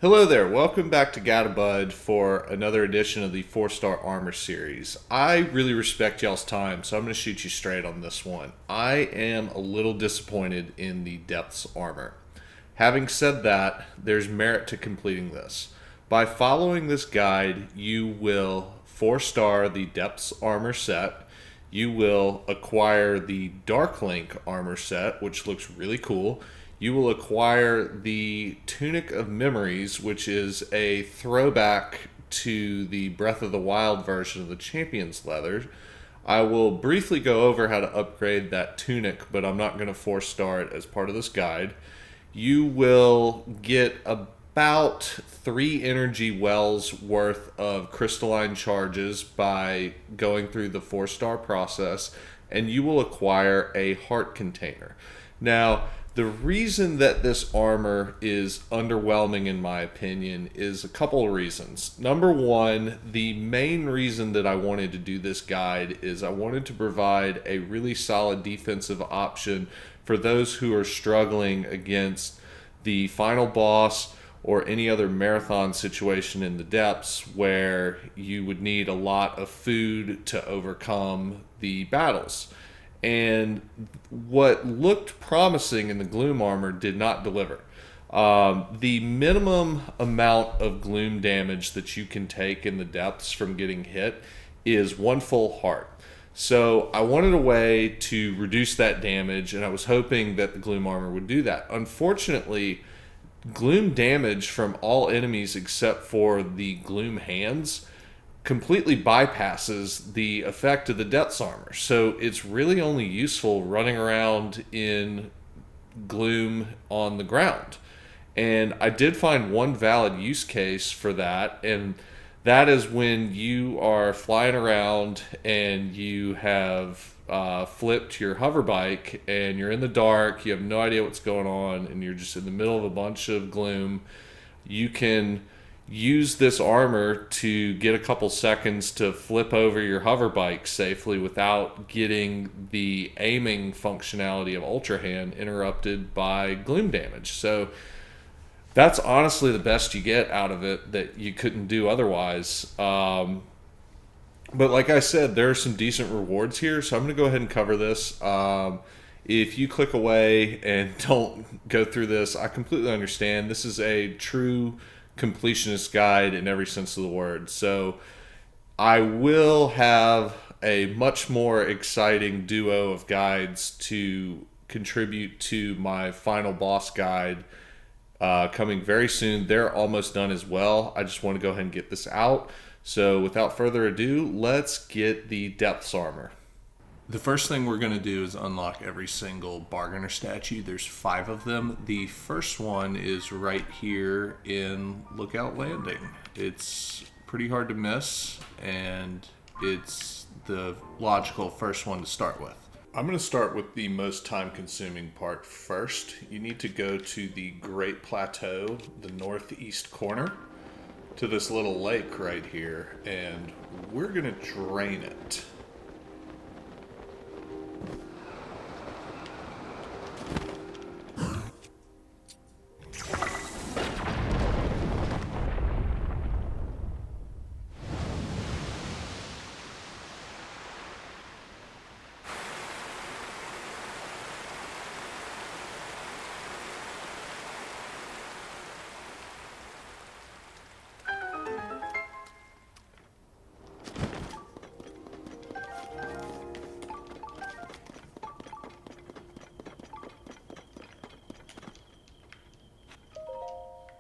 Hello there, welcome back to Gatabud for another edition of the 4-Star Armor series. I really respect y'all's time, so I'm going to shoot you straight on this one. I am a little disappointed in the Depths Armor. Having said that, there's merit to completing this. By following this guide, you will 4-star the Depths Armor set. You will acquire the Dark Link Armor set, which looks really cool. You will acquire the Tunic of Memories, which is a throwback to the Breath of the Wild version of the Champion's Leather. I will briefly go over how to upgrade that tunic, but I'm not going to 4-star it as part of this guide. You will get about 3 energy wells worth of crystalline charges by going through the 4-star process, and you will acquire a heart container. Now, the reason that this armor is underwhelming, in my opinion, is a couple of reasons. Number one, the main reason that I wanted to do this guide is I wanted to provide a really solid defensive option for those who are struggling against the final boss or any other marathon situation in the depths where you would need a lot of food to overcome the battles. And what looked promising in the Gloom armor did not deliver. The minimum amount of Gloom damage that you can take in the depths from getting hit is 1 full heart. So I wanted a way to reduce that damage, and I was hoping that the Gloom armor would do that. Unfortunately, Gloom damage from all enemies except for the Gloom hands completely bypasses the effect of the Depths armor. So it's really only useful running around in Gloom on the ground. And I did find one valid use case for that, and that is when you are flying around and you have flipped your hover bike and you're in the dark, you have no idea what's going on, and you're just in the middle of a bunch of Gloom. You can use this armor to get a couple seconds to flip over your hover bike safely without getting the aiming functionality of Ultra Hand interrupted by Gloom damage. So that's honestly the best you get out of it that you couldn't do otherwise. But like I said, there are some decent rewards here, so I'm going to go ahead and cover this. If you click away and don't go through this, I completely understand. This is a true completionist guide in every sense of the word. So I will have a much more exciting duo of guides to contribute to my final boss guide coming very soon. They're almost done as well. I just want to go ahead and get this out. So without further ado, let's get the Depths armor. The first thing we're going to do is unlock every single bargainer statue. There's 5 of them. The first one is right here in Lookout Landing. It's pretty hard to miss, and it's the logical first one to start with. I'm going to start with the most time-consuming part first. You need to go to the Great Plateau, the northeast corner, to this little lake right here, and we're going to drain it.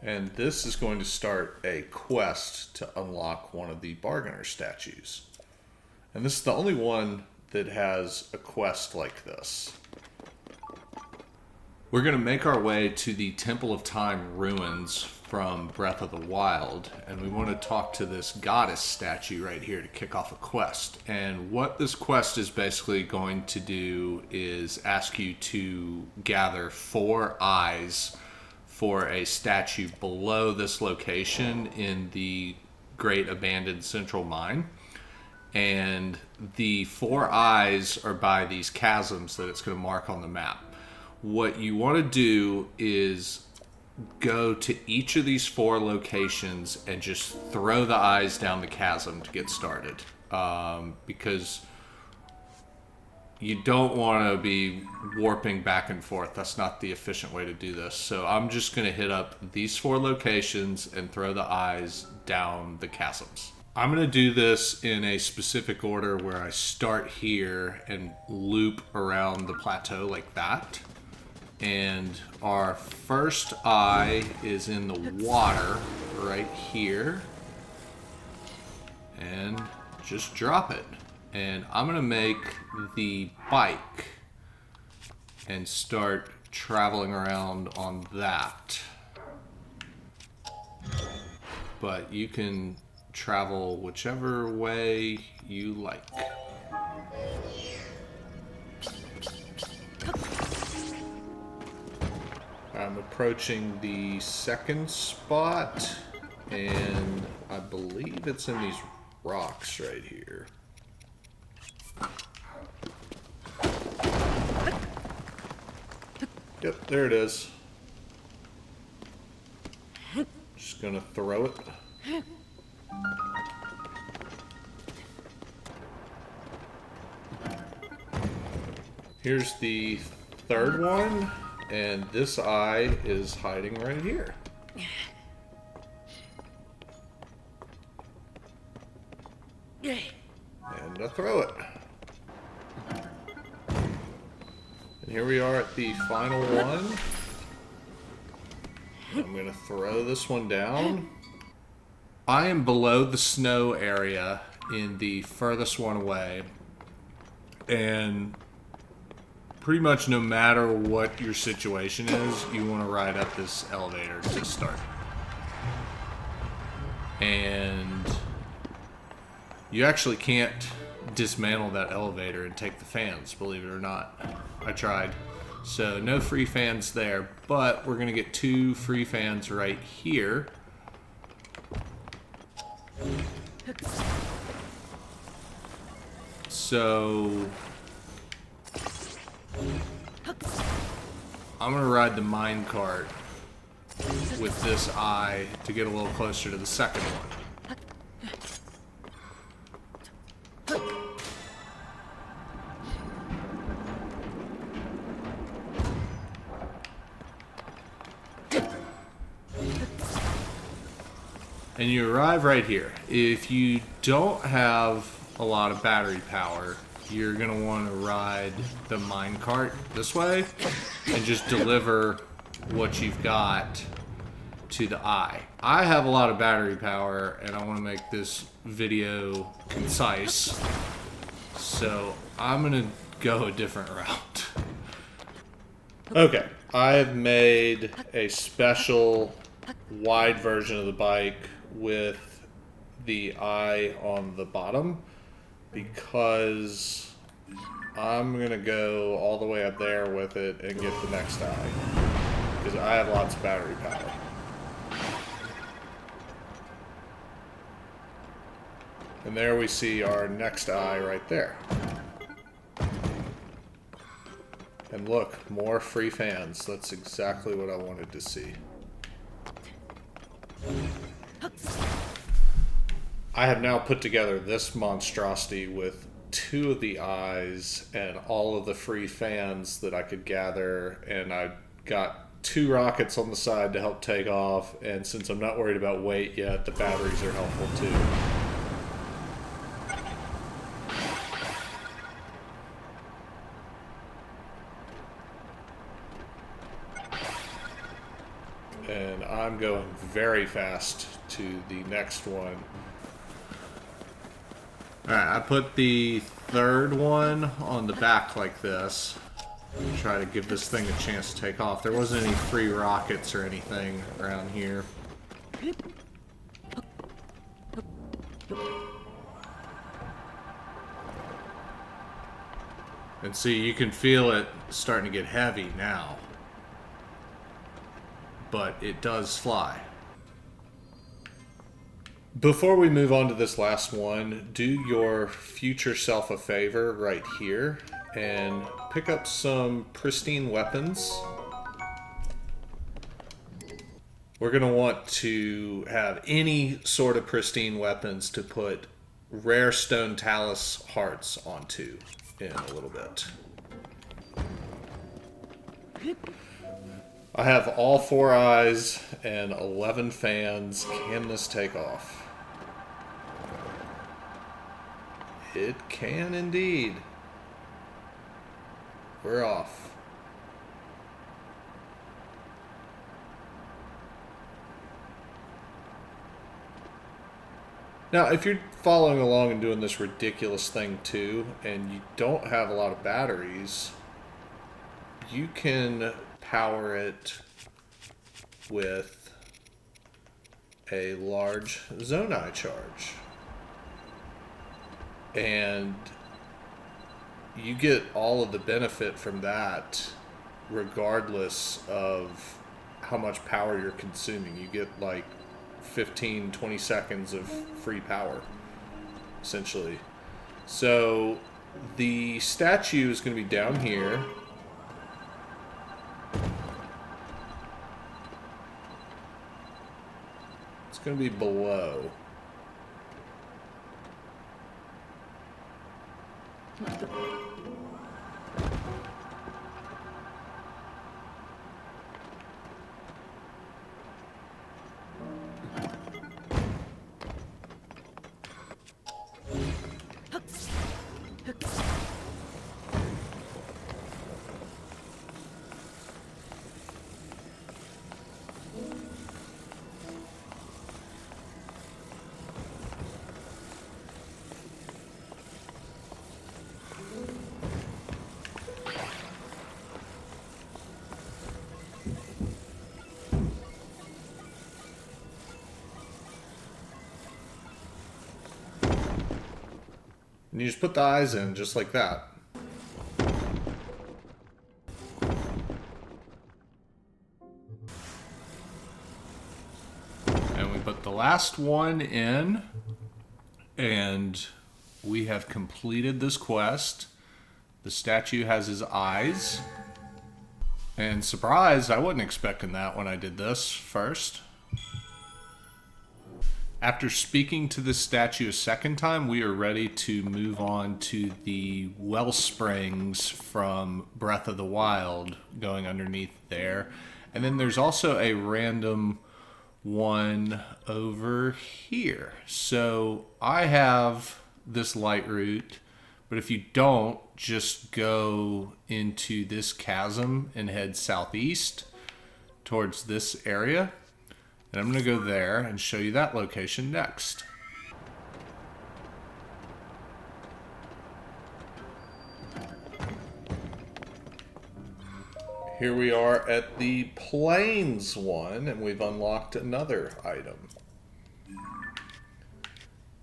And this is going to start a quest to unlock one of the bargainer statues. And this is the only one that has a quest like this. We're going to make our way to the Temple of Time ruins from Breath of the Wild, and we want to talk to this goddess statue right here to kick off a quest. And what this quest is basically going to do is ask you to gather 4 eyes for a statue below this location in the Great Abandoned Central Mine. And the 4 eyes are by these chasms that it's going to mark on the map. What you want to do is go to each of these 4 locations and just throw the eyes down the chasm to get started. Because you don't want to be warping back and forth. That's not the efficient way to do this. So I'm just going to hit up these 4 locations and throw the eyes down the chasms. I'm going to do this in a specific order where I start here and loop around the plateau like that. And our first eye is in the water right here. And just drop it. And I'm going to make the bike and start traveling around on that. But you can travel whichever way you like. I'm approaching the second spot, and I believe it's in these rocks right here. Yep, there it is. Just gonna throw it. Here's the third one, and this eye is hiding right here. And I throw it. And here we are at the final one. I'm going to throw this one down. I am below the snow area in the furthest one away. And pretty much no matter what your situation is, you want to ride up this elevator to start. And you actually can't dismantle that elevator and take the fans, believe it or not. I tried. So no free fans there, but we're going to get 2 free fans right here. So I'm going to ride the minecart with this eye to get a little closer to the second one. And you arrive right here. If you don't have a lot of battery power, you're going to want to ride the minecart this way and just deliver what you've got to the eye. I have a lot of battery power and I want to make this video concise, so I'm going to go a different route. Okay, I've made a special wide version of the bike with the eye on the bottom because I'm gonna go all the way up there with it and get the next eye because I have lots of battery power. And there we see our next eye right there. And look, more free fans. That's exactly what I wanted to see. I have now put together this monstrosity with 2 of the eyes and all of the free fans that I could gather, and I got 2 rockets on the side to help take off, and since I'm not worried about weight yet, the batteries are helpful too. And I'm going very fast to the next one. Alright, I put the third one on the back like this. Try to give this thing a chance to take off. There wasn't any free rockets or anything around here. And see, you can feel it starting to get heavy now. But it does fly. Before we move on to this last one, do your future self a favor right here and pick up some pristine weapons. we're going to want to have any sort of pristine weapons to put rare stone talus hearts onto in a little bit. I have all 4 eyes and 11 fans. Can this take off? It can indeed. We're off. Now, if you're following along and doing this ridiculous thing too, and you don't have a lot of batteries, you can power it with a large Zonai charge. And you get all of the benefit from that regardless of how much power you're consuming. You get like 15-20 seconds of free power essentially. So the statue is going to be down here. It's going to be below. And you just put the eyes in just like that. And we put the last one in, and we have completed this quest. The statue has his eyes. And surprise, I wasn't expecting that when I did this first. After speaking to this statue a second time, we are ready to move on to the Wellsprings from Breath of the Wild, going underneath there. And then there's also a random one over here. So I have this light route, but if you don't, just go into this chasm and head southeast towards this area. And I'm going to go there and show you that location next. Here we are at the Plains one, and we've unlocked another item.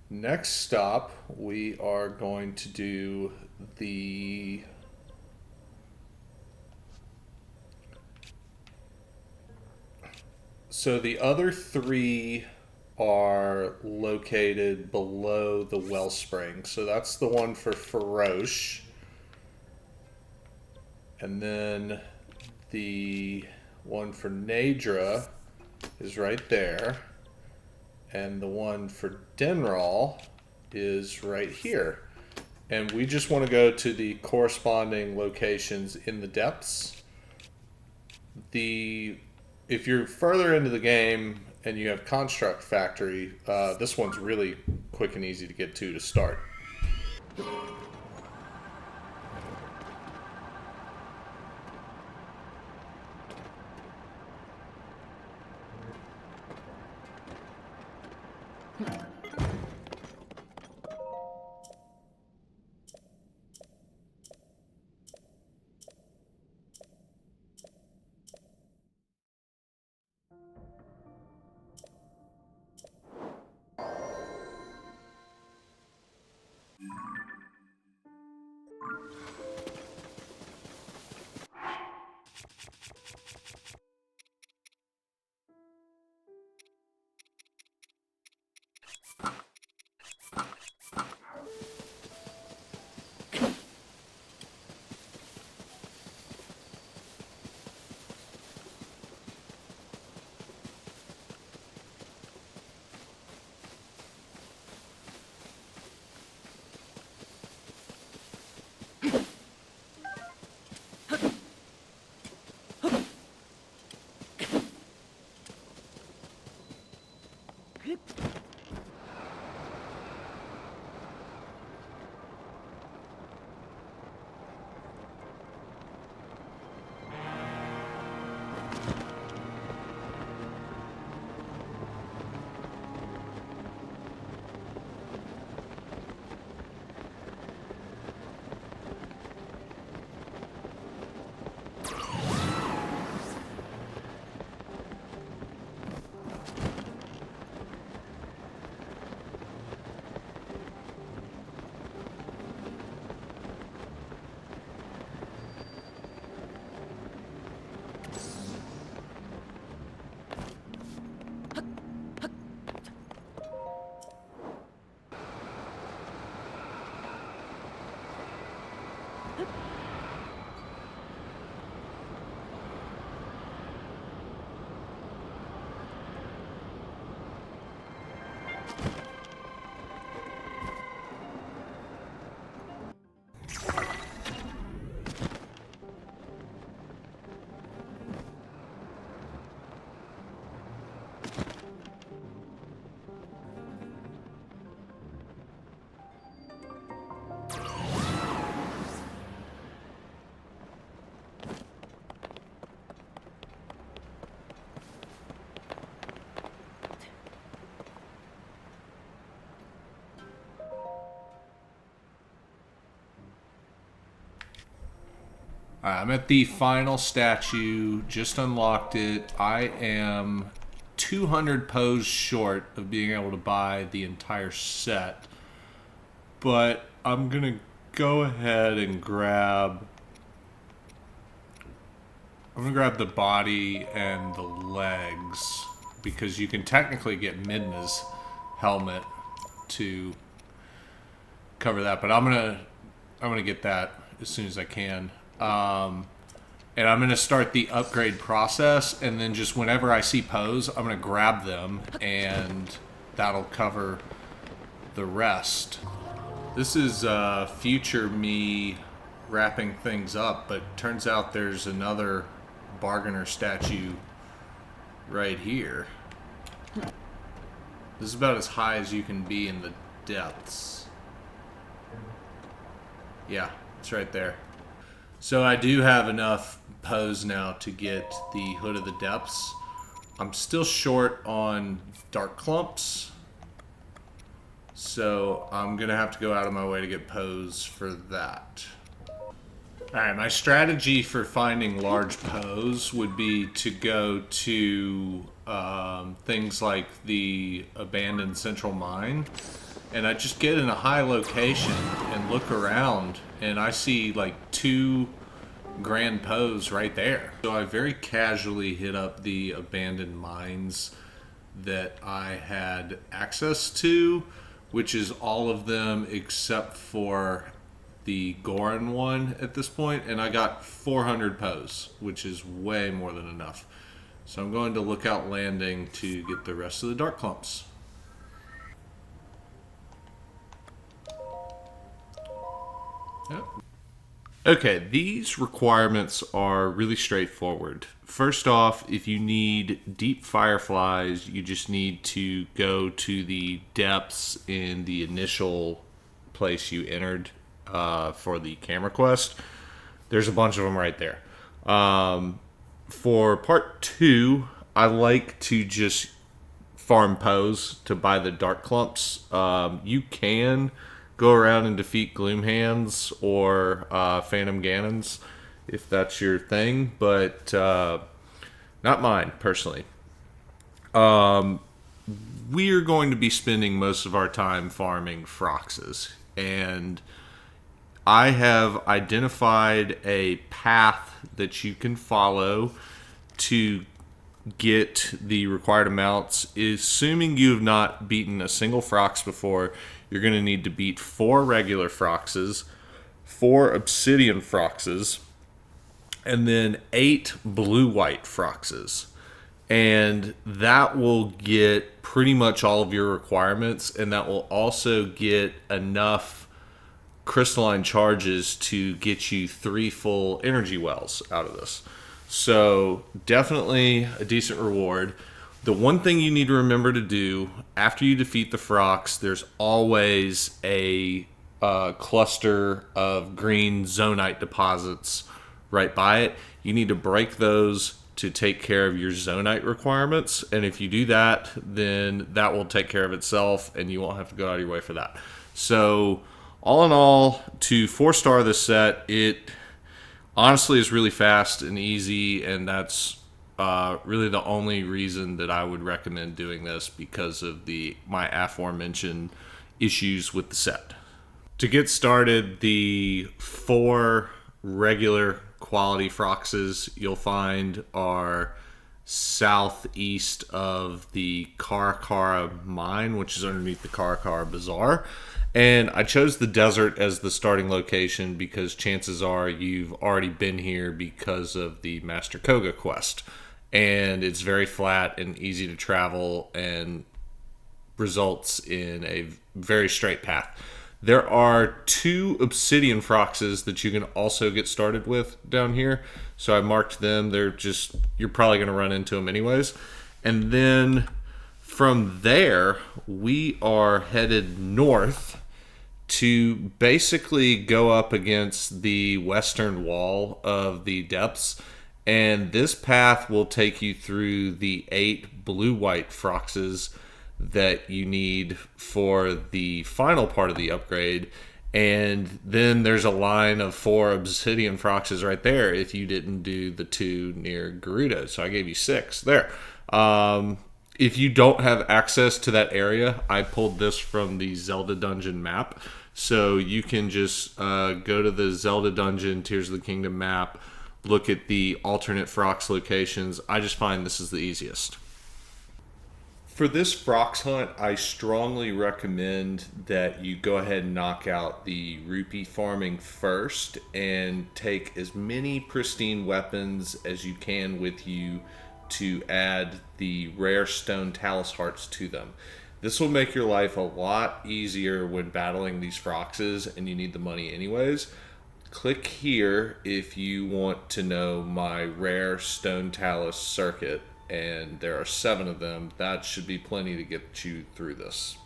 Next stop, we are going to do the... So the other 3 are located below the Wellspring. So that's the one for Faroche. And then the one for Nadra is right there. And the one for Denral is right here. And we just want to go to the corresponding locations in the depths. If you're further into the game and you have Construct Factory, this one's really quick and easy to get to start. Alright, I'm at the final statue, just unlocked it. I am 200 pose short of being able to buy the entire set. But I'm going to go ahead and grab... I'm going to grab the body and the legs, because you can technically get Midna's helmet to cover that. But I'm gonna get that as soon as I can. And I'm going to start the upgrade process, and then just whenever I see pose, I'm going to grab them, and that'll cover the rest. This is future me wrapping things up, but turns out there's another bargainer statue right here. This is about as high as you can be in the depths. Yeah, it's right there. So I do have enough pose now to get the Hood of the Depths. I'm still short on Dark Clumps, so I'm gonna have to go out of my way to get pose for that. Alright, my strategy for finding large pose would be to go to things like the abandoned central mine, and I just get in a high location and look around, and I see like 2 grand pose right there. So I very casually hit up the abandoned mines that I had access to, which is all of them except for the Goron one at this point, and I got 400 pose, which is way more than enough. So I'm going to Lookout Landing to get the rest of the Dark Clumps. Yep. Okay, these requirements are really straightforward. First off, if you need deep fireflies, you just need to go to the depths in the initial place you entered for the camera quest. There's a bunch of them right there. For part 2, I like to just farm pose to buy the Dark Clumps. You can go around and defeat Gloomhands or Phantom Ganons if that's your thing, but not mine personally. We are going to be spending most of our time farming Froxes, and I have identified a path that you can follow to get the required amounts. Assuming you have not beaten a single Frox before, you're going to need to beat 4 regular Froxes, 4 obsidian Froxes, and then 8 blue-white Froxes. And that will get pretty much all of your requirements, and that will also get enough crystalline charges to get you 3 full energy wells out of this. So definitely a decent reward. The one thing you need to remember to do after you defeat the Frox, there's always a cluster of green zonite deposits right by it. You need to break those to take care of your zonite requirements, and if you do that, then that will take care of itself and you won't have to go out of your way for that. So all in all, to 4-star this set, it honestly is really fast and easy, and that's really the only reason that I would recommend doing this, because of my aforementioned issues with the set. To get started, the 4 regular quality Froxes you'll find are southeast of the Karakara mine, which is underneath the Karakara Bazaar. And I chose the desert as the starting location because chances are you've already been here because of the Master Koga quest. And it's very flat and easy to travel and results in a very straight path. There are 2 obsidian Froxes that you can also get started with down here. So I marked them. You're probably going to run into them anyways. And then from there, we are headed north to basically go up against the western wall of the depths. And this path will take you through the 8 blue-white Froxes that you need for the final part of the upgrade. And then there's a line of 4 obsidian Froxes right there if you didn't do the 2 near Gerudo. So I gave you 6 there. If you don't have access to that area, I pulled this from the Zelda dungeon map. So you can just go to the Zelda dungeon Tears of the Kingdom map, look at the alternate Frox locations. I just find this is the easiest. For this Frox hunt, I strongly recommend that you go ahead and knock out the rupee farming first and take as many pristine weapons as you can with you to add the rare stone talus hearts to them. This will make your life a lot easier when battling these Froxes and you need the money anyways. Click here if you want to know my rare stone talus circuit. And there are 7 of them. That should be plenty to get you through this.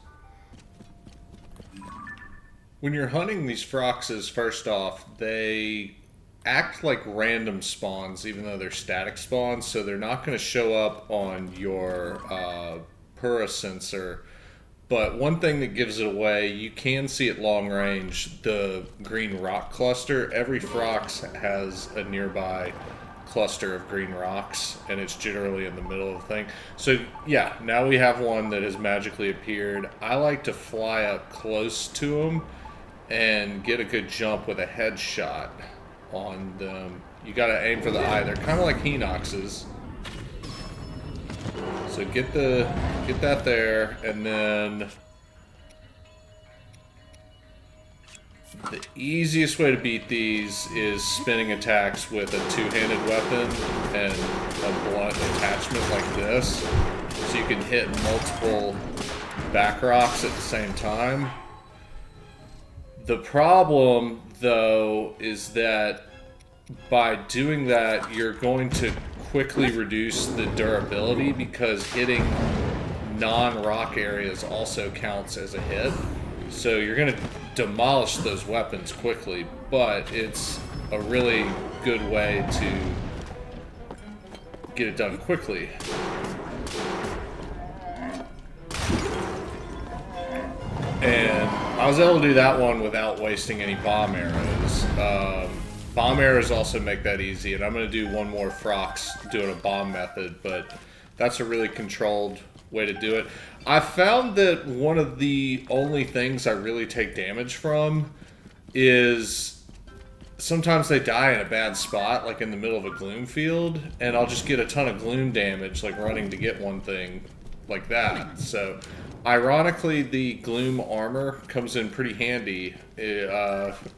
When you're hunting these Froxes, first off, they act like random spawns, even though they're static spawns, so they're not going to show up on your Pura sensor. But one thing that gives it away, you can see at long range, the green rock cluster. Every Frox has a nearby cluster of green rocks, and it's generally in the middle of the thing. So yeah, now we have one that has magically appeared. I like to fly up close to them and get a good jump with a headshot on them. You gotta aim for the eye. They're kind of like Hinoxes. So get that there, and then the easiest way to beat these is spinning attacks with a 2-handed weapon and a blunt attachment like this. So you can hit multiple back rocks at the same time. The problem, though, is that by doing that, you're going to quickly reduce the durability because hitting non-rock areas also counts as a hit. So you're going to demolish those weapons quickly, but it's a really good way to get it done quickly. And I was able to do that one without wasting any bomb arrows. Bomb arrows also make that easy, and I'm going to do one more Frox doing a bomb method, but that's a really controlled way to do it. I found that one of the only things I really take damage from is sometimes they die in a bad spot, like in the middle of a gloom field, and I'll just get a ton of gloom damage, like running to get one thing like that. So, ironically, the gloom armor comes in pretty handy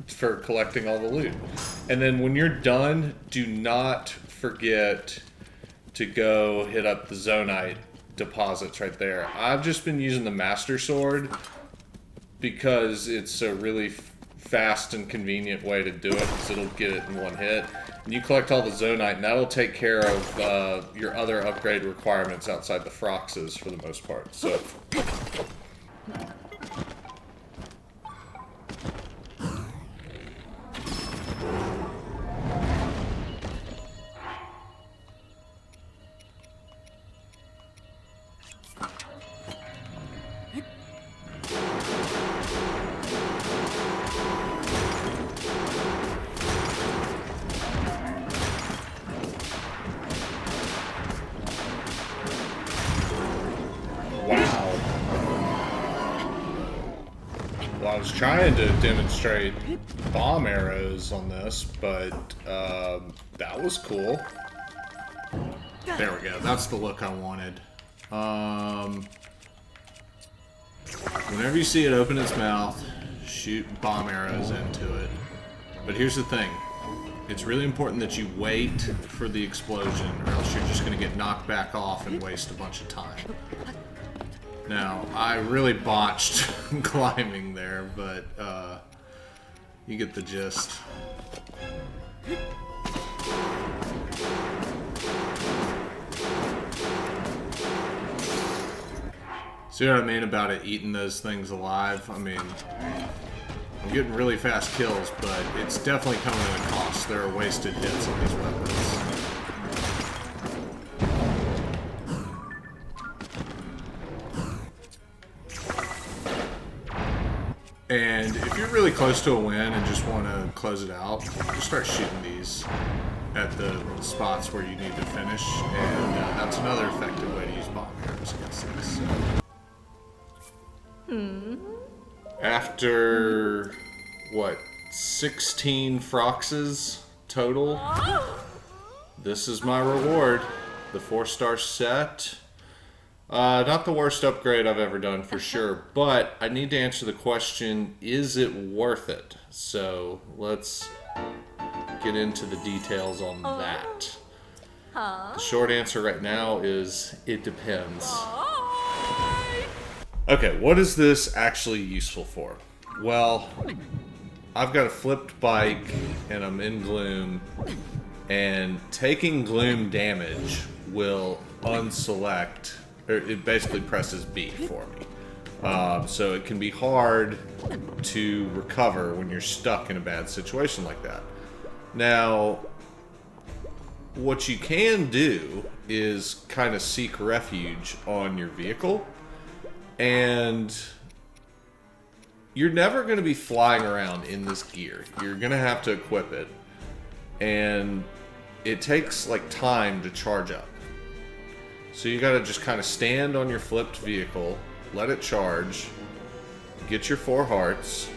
for collecting all the loot. And then when you're done, do not forget to go hit up the zonite deposits right there. I've just been using the Master Sword because it's a really fast and convenient way to do it, because it'll get it in one hit. You collect all the Zonite, and that'll take care of your other upgrade requirements outside the Froxes for the most part. So. I was trying to demonstrate bomb arrows on this, but that was cool. There we go. That's the look I wanted. Whenever you see it open its mouth, shoot bomb arrows into it. But here's the thing. It's really important that you wait for the explosion, or else you're just going to get knocked back off and waste a bunch of time. Now, I really botched climbing there, but you get the gist. See what I mean about it eating those things alive? I mean, I'm getting really fast kills, but it's definitely coming at a cost. There are wasted hits on these weapons. And if you're really close to a win and just want to close it out, just start shooting these at the spots where you need to finish, and that's another effective way to use bomb arrows against this. After, what, 16 Froxes total, this is my reward. The 4-star set. Not the worst upgrade I've ever done, for sure, but I need to answer the question, is it worth it? So let's get into the details on that. The short answer right now is, it depends. Okay, what is this actually useful for? Well, I've got a flipped bike, and I'm in Gloom, and taking Gloom damage will unselect. It basically presses B for me. So it can be hard to recover when you're stuck in a bad situation like that. Now, what you can do is kind of seek refuge on your vehicle. And you're never going to be flying around in this gear. You're going to have to equip it. And it takes like time to charge up. So you gotta just kind of stand on your flipped vehicle, let it charge, get your 4 hearts,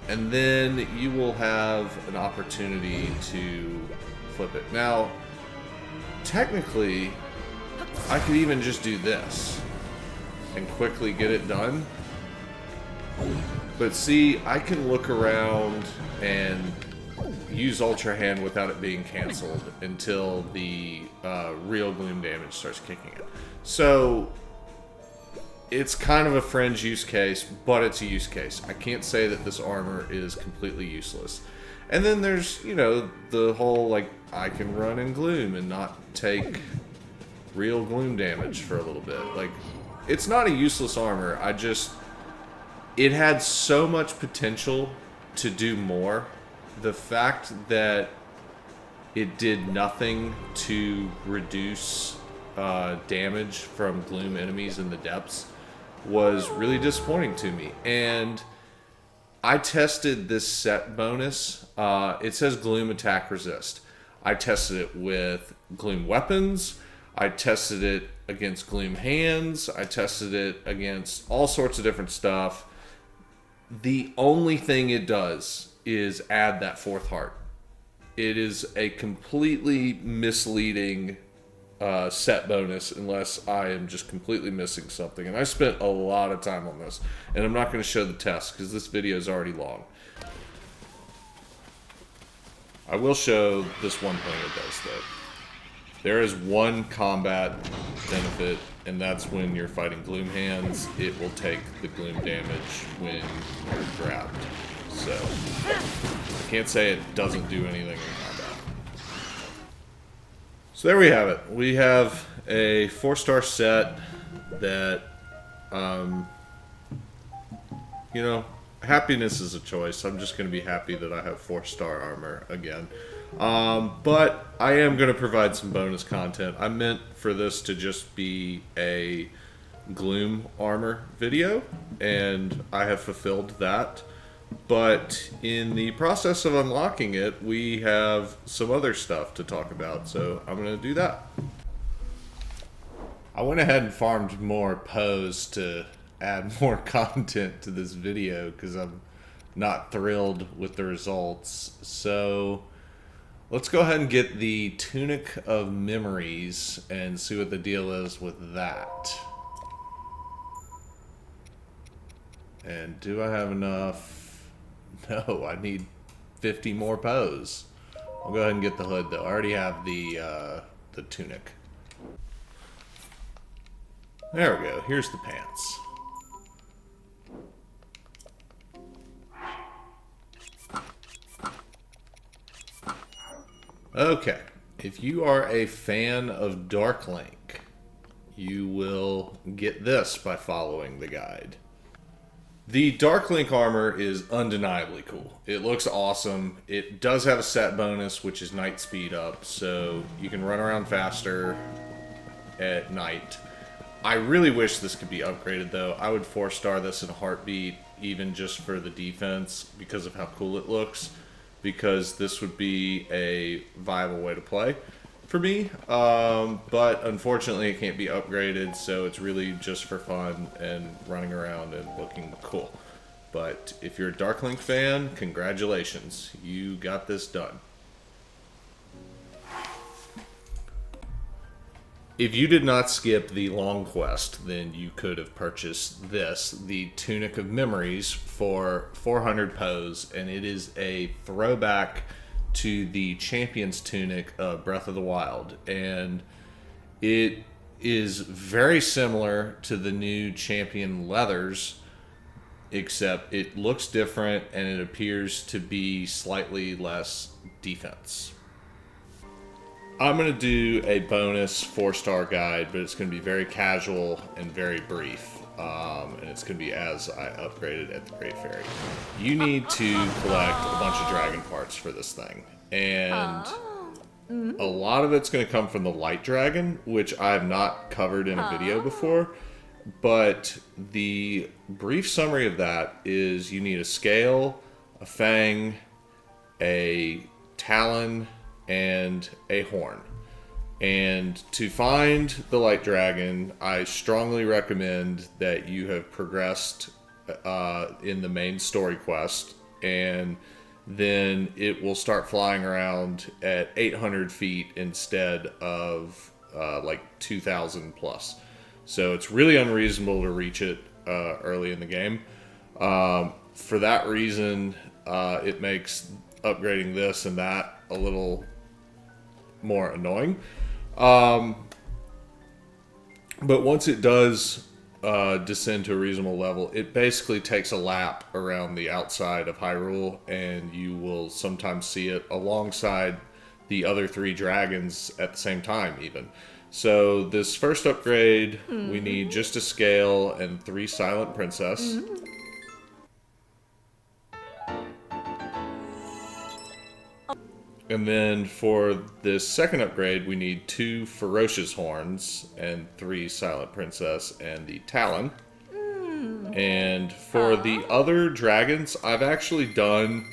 and then you will have an opportunity to flip it. Now, technically, I could even just do this and quickly get it done. But see, I can look around and use Ultra Hand without it being canceled until the real Gloom damage starts kicking in. So it's kind of a fringe use case, but it's a use case. I can't say that this armor is completely useless. And then there's, you know, the whole, like, I can run in Gloom and not take real Gloom damage for a little bit. Like, it's not a useless armor. It had so much potential to do more. The fact that it did nothing to reduce damage from Gloom enemies in the depths was really disappointing to me. And I tested this set bonus. It says Gloom attack resist. I tested it with Gloom weapons. I tested it against Gloom hands. I tested it against all sorts of different stuff. The only thing it does is add that 4th heart. It is a completely misleading set bonus unless I am just completely missing something. And I spent a lot of time on this. And I'm not going to show the test because this video is already long. I will show this one thing it does though. There is one combat benefit, and that's when you're fighting Gloom hands. It will take the Gloom damage when you're grabbed. So I can't say it doesn't do anything in combat. So there we have it. We have a 4-star set that, you know, happiness is a choice. I'm just going to be happy that I have 4-star armor again. But I am going to provide some bonus content. I meant for this to just be a Gloom armor video, and I have fulfilled that. But in the process of unlocking it, we have some other stuff to talk about, so I'm going to do that. I went ahead and farmed more Poes to add more content to this video because I'm not thrilled with the results. So let's go ahead and get the Tunic of Memories and see what the deal is with that. And do I have enough? No, I need 50 more Poes. I'll go ahead and get the hood though. I already have the tunic. There we go. Here's the pants. Okay. If you are a fan of Dark Link, you will get this by following the guide. The Dark Link armor is undeniably cool. It looks awesome. It does have a set bonus, which is night speed up, so you can run around faster at night. I really wish this could be upgraded, though. I would 4-star this in a heartbeat, even just for the defense, because of how cool it looks, because this would be a viable way to play for me, but unfortunately it can't be upgraded, so it's really just for fun and running around and looking cool. But if you're a Dark Link fan, congratulations, you got this done. If you did not skip the long quest, then you could have purchased this, the Tunic of Memories, for 400 Poes, and it is a throwback to the Champion's Tunic of Breath of the Wild, and it is very similar to the new Champion Leathers, except it looks different and it appears to be slightly less defense. I'm going to do a bonus 4-star guide, but it's going to be very casual and very brief. And it's going to be as I upgraded at the Great Fairy. You need to collect a bunch of dragon parts for this thing. And a lot of it's going to come from the light dragon, which I have not covered in a video before. But the brief summary of that is you need a scale, a fang, a talon, and a horn. And to find the light dragon, I strongly recommend that you have progressed in the main story quest, and then it will start flying around at 800 feet instead of like 2,000 plus. So it's really unreasonable to reach it early in the game. For that reason, it makes upgrading this and that a little more annoying. But once it does descend to a reasonable level, it basically takes a lap around the outside of Hyrule, and you will sometimes see it alongside the other 3 dragons at the same time even. So this first upgrade, we need just a scale and 3 Silent Princess. And then for this second upgrade, we need 2 Ferocious Horns and 3 Silent Princess and the Talon. And for the other dragons, I've actually done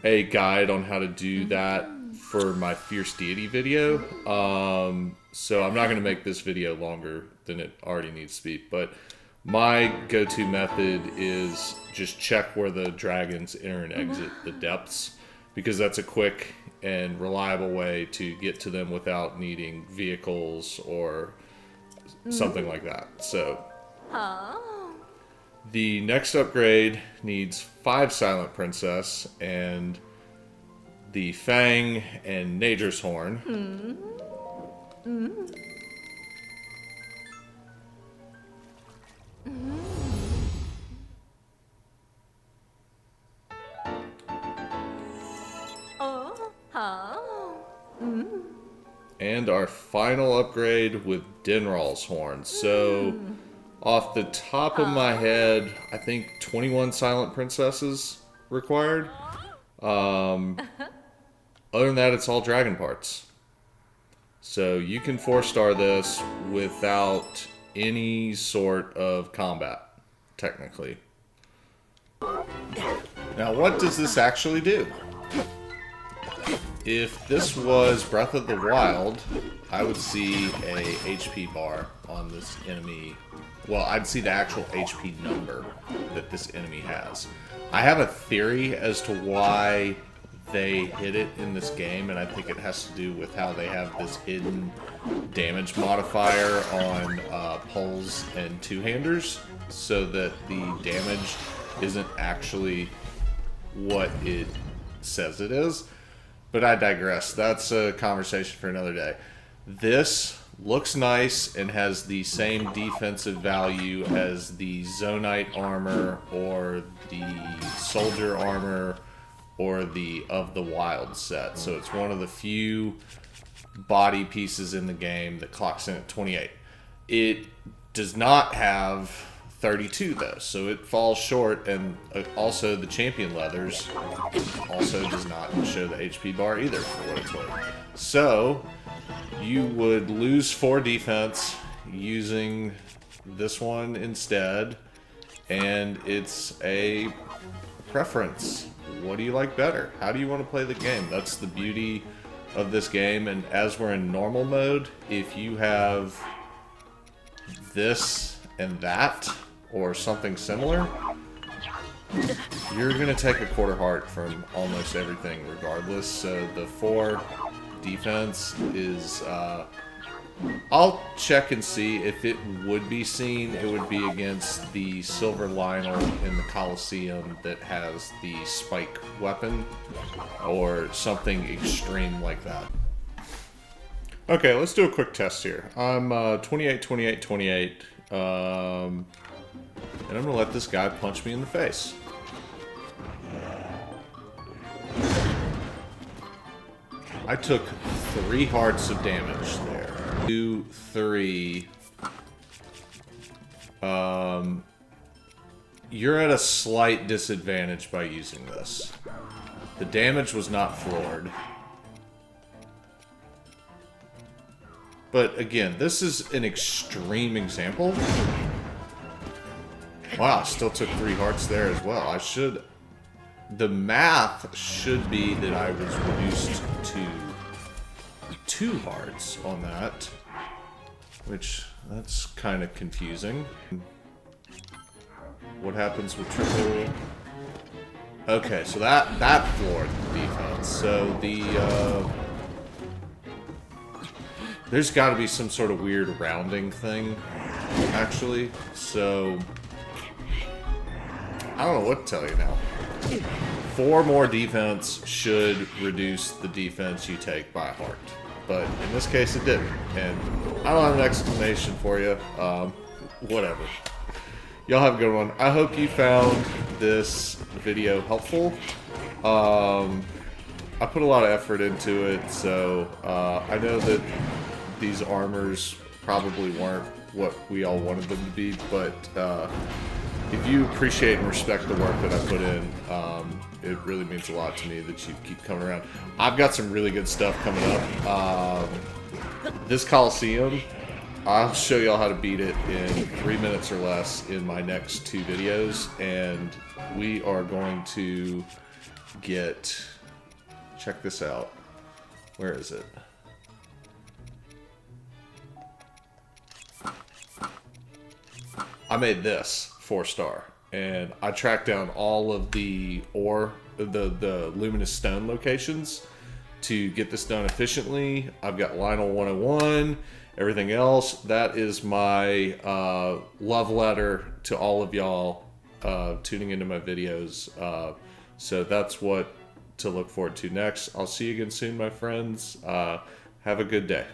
a guide on how to do that for my Fierce Deity video. So I'm not going to make this video longer than it already needs to be. But my go-to method is just check where the dragons enter and exit the depths, because that's a quick and reliable way to get to them without needing vehicles or something like that. So the next upgrade needs 5 Silent Princess and the Fang and Nature's Horn. And our final upgrade with Dinral's horn. So, off the top of my head, I think 21 Silent Princesses required. Other than that, it's all dragon parts. So you can 4-star this without any sort of combat, technically. Now, what does this actually do? If this was Breath of the Wild, I would see a HP bar on this enemy. Well, I'd see the actual HP number that this enemy has. I have a theory as to why they hit it in this game, and I think it has to do with how they have this hidden damage modifier on poles and two-handers, so that the damage isn't actually what it says it is. But I digress. That's a conversation for another day. This looks nice and has the same defensive value as the Zonite armor or the Soldier armor or the Of the Wild set. So it's one of the few body pieces in the game that clocks in at 28. It does not have 32 though, so it falls short, and also the champion leathers also does not show the HP bar either, for what it's worth. So you would lose 4 defense using this one instead, and it's a preference. What do you like better? How do you want to play the game? That's the beauty of this game, and as we're in normal mode, if you have this and that, or something similar, you're going to take a quarter heart from almost everything regardless. So the 4 defense is, I'll check and see if it would be seen. It would be against the Silver Lionel in the Coliseum that has the spike weapon, or something extreme like that. Okay, let's do a quick test here. I'm 28, 28, 28. And I'm going to let this guy punch me in the face. I took 3 hearts of damage there. 2, 3. You're at a slight disadvantage by using this. The damage was not floored. But again, this is an extreme example. Wow, still took 3 hearts there as well. I should... The math should be that I was reduced to 2 hearts on that. Which, that's kind of confusing. What happens with triple... Okay, so that floored the defense. So the, there's got to be some sort of weird rounding thing, actually. So... I don't know what to tell you now. 4 more defense should reduce the defense you take by a heart. But in this case, it didn't. And I don't have an explanation for you. Whatever. Y'all have a good one. I hope you found this video helpful. I put a lot of effort into it, so I know that these armors probably weren't what we all wanted them to be, but if you appreciate and respect the work that I put in, it really means a lot to me that you keep coming around. I've got some really good stuff coming up. This Coliseum, I'll show y'all how to beat it in 3 minutes or less in my next 2 videos, and we are going to get... Check this out. Where is it? I made this 4-star, and I tracked down all of the ore, the luminous stone locations to get this done efficiently. I've got Lionel 101, everything else. That is my love letter to all of y'all tuning into my videos. So that's what to look forward to next. I'll see you again soon, my friends. Have a good day.